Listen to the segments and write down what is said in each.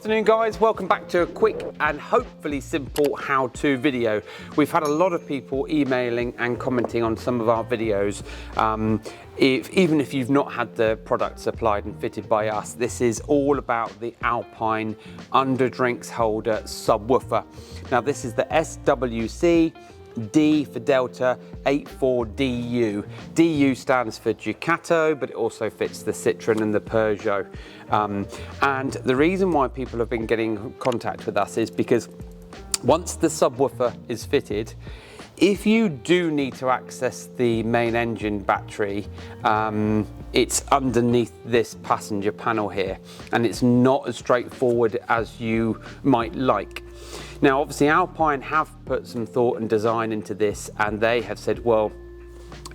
afternoon guys, welcome back to a quick and hopefully simple how-to video. We've had a lot of people emailing and commenting on some of our videos. Even if you've not had the product supplied and fitted by us, this is all about the Alpine under drinks holder subwoofer. Now this is the SWC-D for Delta 84DU. DU stands for Ducato, but it also fits the Citroën and the Peugeot. And the reason why people have been getting in contact with us is because once the subwoofer is fitted, if you do need to access the main engine battery, it's underneath this passenger panel here, and it's not as straightforward as you might like. Now obviously Alpine have put some thought and design into this, and they have said, well,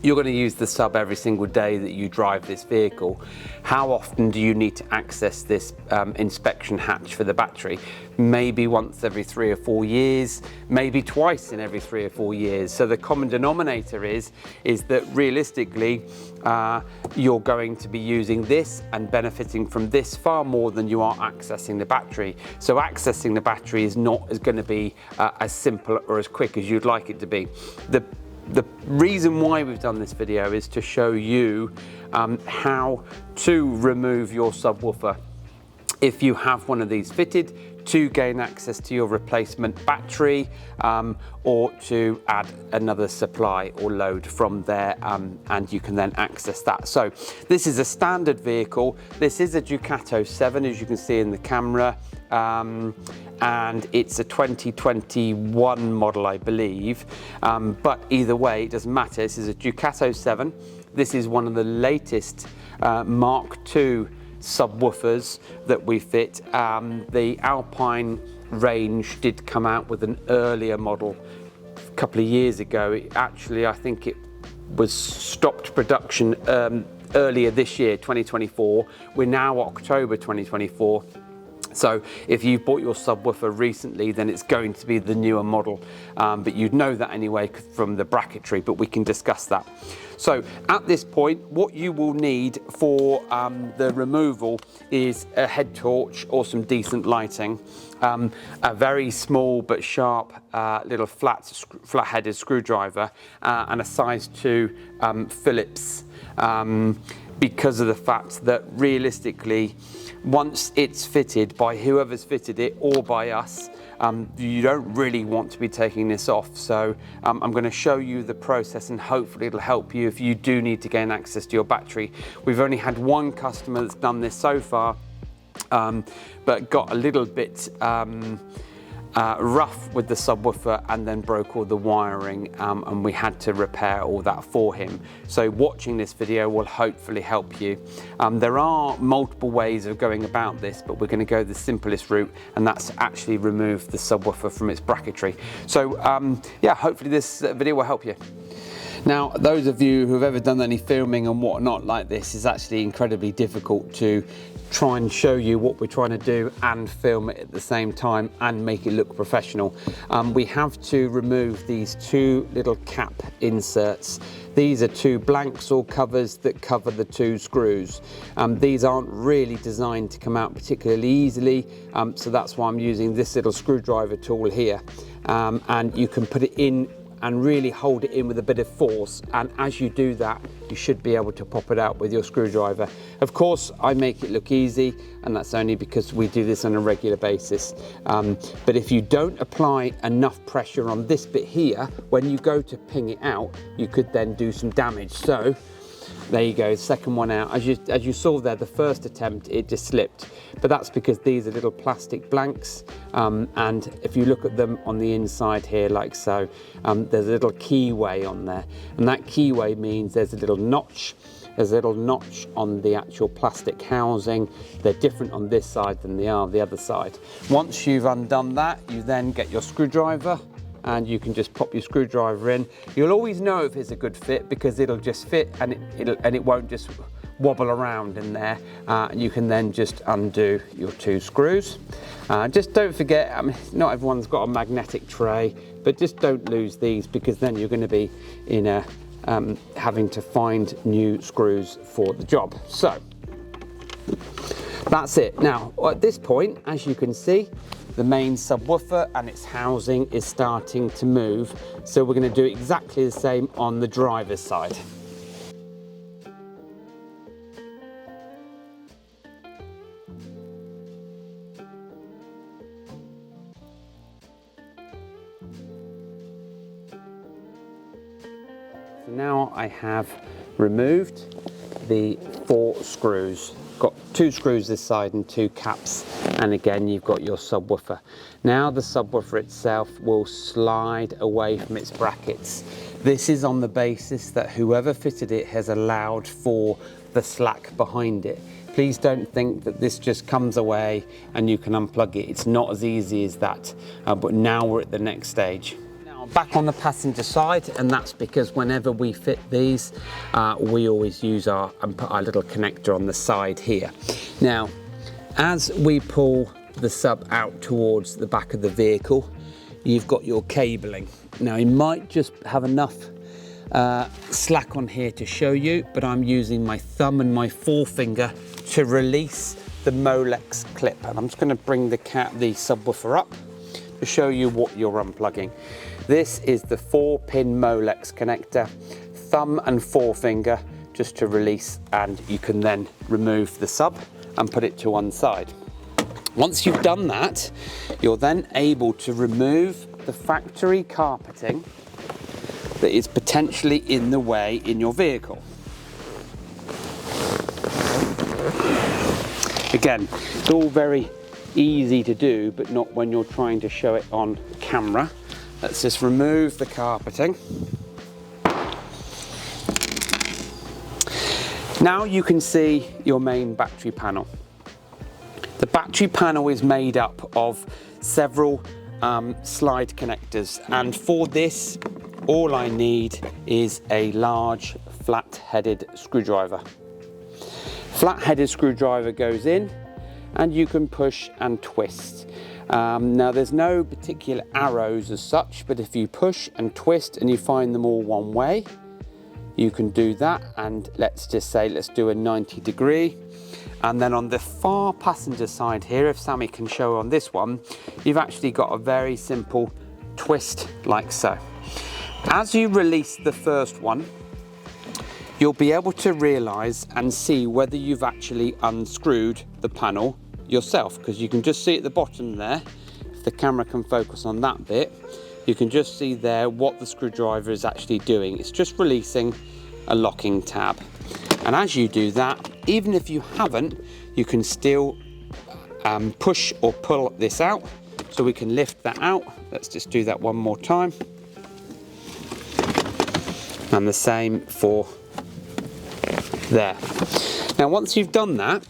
you're going to use the sub every single day that you drive this vehicle. How often do you need to access this inspection hatch for the battery? Maybe once every 3 or 4 years, maybe twice in every 3 or 4 years. So the common denominator is that realistically, you're going to be using this and benefiting from this far more than you are accessing the battery. So accessing the battery is not going to be as simple or as quick as you'd like it to be. The reason why we've done this video is to show you how to remove your subwoofer if you have one of these fitted, to gain access to your replacement battery, or to add another supply or load from there, and you can then access that. So this is a standard vehicle. This is a Ducato 7, as you can see in the camera, and it's a 2021 model, I believe, but either way, it doesn't matter. This is a Ducato 7. This is one of the latest Mark II subwoofers that we fit. The Alpine range did come out with an earlier model a couple of years ago. Actually, I think it was stopped production earlier this year, 2024. We're now October 2024. So if you've bought your subwoofer recently, then it's going to be the newer model, but you'd know that anyway from the bracketry, but we can discuss that. So at this point, what you will need for the removal is a head torch or some decent lighting, a very small but sharp little flat-headed screwdriver, and a size 2 Phillips, because of the fact that realistically, once it's fitted by whoever's fitted it or by us, you don't really want to be taking this off. So I'm going to show you the process, and hopefully it'll help you if you do need to gain access to your battery. We've only had one customer that's done this so far, but got a little bit rough with the subwoofer and then broke all the wiring, and we had to repair all that for him. So watching this video will hopefully help you. There are multiple ways of going about this, but we're going to go the simplest route, and that's actually remove the subwoofer from its bracketry. So yeah, hopefully this video will help you. Now, those of you who've ever done any filming and whatnot like this, is actually incredibly difficult to try and show you what we're trying to do and film it at the same time and make it look professional. We have to remove these 2 little cap inserts. These are 2 blanks or covers that cover the 2 screws. These aren't really designed to come out particularly easily, so that's why I'm using this little screwdriver tool here. And you can put it in and really hold it in with a bit of force, and as you do that, you should be able to pop it out with your screwdriver. Of course, I make it look easy, and that's only because we do this on a regular basis. But if you don't apply enough pressure on this bit here, when you go to ping it out, you could then do some damage. So there you go, second one out. As you saw there, the first attempt, it just slipped. But that's because these are little plastic blanks, and if you look at them on the inside here, like so, there's a little keyway on there. And that keyway means there's a little notch. There's a little notch on the actual plastic housing. They're different on this side than they are the other side. Once you've undone that, you then get your screwdriver, and you can just pop your screwdriver in. You'll always know if it's a good fit because it'll just fit, and it won't just wobble around in there. You can then just undo your 2 screws. Just don't forget, I mean, not everyone's got a magnetic tray, but just don't lose these, because then you're going to be in a having to find new screws for the job. So That's it. Now, at this point, as you can see, the main subwoofer and its housing is starting to move. So we're going to do exactly the same on the driver's side. So now I have removed the 4 screws. Got 2 screws this side and 2 caps, and again you've got your subwoofer. Now the subwoofer itself will slide away from its brackets. This is on the basis that whoever fitted it has allowed for the slack behind it. Please don't think that this just comes away and you can unplug it. It's not as easy as that, but now we're at the next stage. Back on the passenger side, and that's because whenever we fit these, we always use and put our little connector on the side here. Now, as we pull the sub out towards the back of the vehicle, you've got your cabling. Now, you might just have enough slack on here to show you, but I'm using my thumb and my forefinger to release the Molex clip. And I'm just going to bring the subwoofer up to show you what you're unplugging. This is the 4-pin Molex connector, thumb and forefinger just to release, and you can then remove the sub and put it to one side. Once you've done that, you're then able to remove the factory carpeting that is potentially in the way in your vehicle. Again, it's all very easy to do, but not when you're trying to show it on camera. Let's just remove the carpeting. Now you can see your main battery panel. The battery panel is made up of several slide connectors, and for this all I need is a large flat-headed screwdriver. Flat-headed screwdriver goes in and you can push and twist. Now there's no particular arrows as such, but if you push and twist and you find them all one way, you can do that. And let's just say, let's do a 90 degree. And then on the far passenger side here, if Sammy can show on this one, you've actually got a very simple twist like so. As you release the first one, you'll be able to realize and see whether you've actually unscrewed the panel yourself, because you can just see at the bottom there, if the camera can focus on that bit, you can just see there what the screwdriver is actually doing. It's just releasing a locking tab. And as you do that, even if you haven't, you can still push or pull this out. So we can lift that out. Let's just do that one more time. And the same for there. Now once you've done that,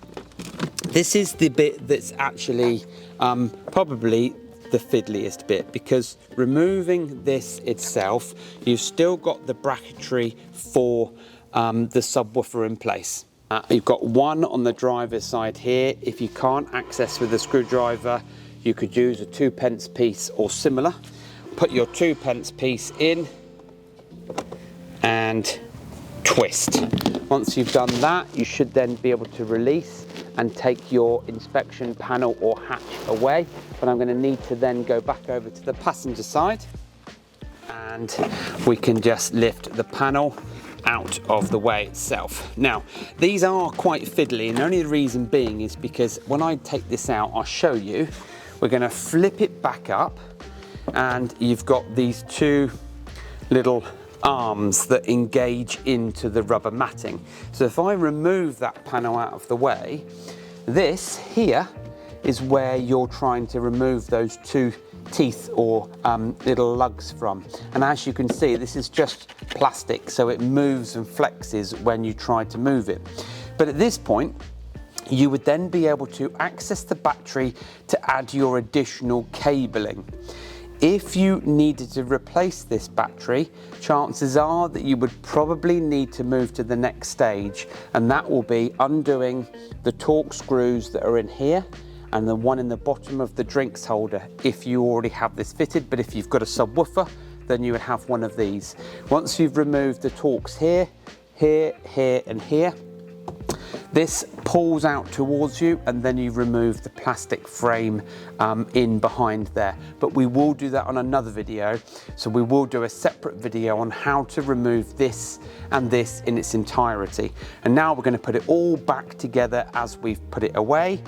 this is the bit that's actually probably the fiddliest bit, because removing this itself, you've still got the bracketry for the subwoofer in place. You've got one on the driver's side here. If you can't access with a screwdriver, you could use a 2p piece or similar. Put your 2p piece in and twist. Once you've done that, you should then be able to release and take your inspection panel or hatch away. But I'm going to need to then go back over to the passenger side, and we can just lift the panel out of the way itself. Now, these are quite fiddly, and only the reason being is because when I take this out, I'll show you, we're going to flip it back up, and you've got these 2 little arms that engage into the rubber matting. So if I remove that panel out of the way, this here is where you're trying to remove those 2 teeth or little lugs from. And as you can see, this is just plastic, so it moves and flexes when you try to move it. But at this point, you would then be able to access the battery to add your additional cabling. If you needed to replace this battery, chances are that you would probably need to move to the next stage, and that will be undoing the torque screws that are in here and the one in the bottom of the drinks holder if you already have this fitted. But if you've got a subwoofer, then you would have one of these. Once you've removed the torques here, here, here and here, This pulls out towards you, and then you remove the plastic frame in behind there. But we will do that on another video. So we will do a separate video on how to remove this and this in its entirety. And now we're going to put it all back together as we've put it away.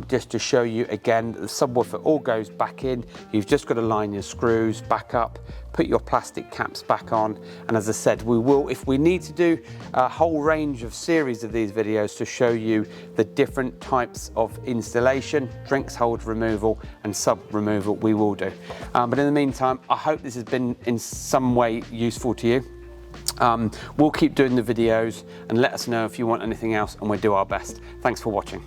Just to show you again, the subwoofer all goes back in. You've just got to line your screws back up, put your plastic caps back on, and as I said, we will, if we need to do a whole range of series of these videos to show you the different types of installation, drinks hold removal and sub removal, we will do. But in the meantime, I hope this has been in some way useful to you. We'll keep doing the videos, and let us know if you want anything else, and we'll do our best. Thanks for watching.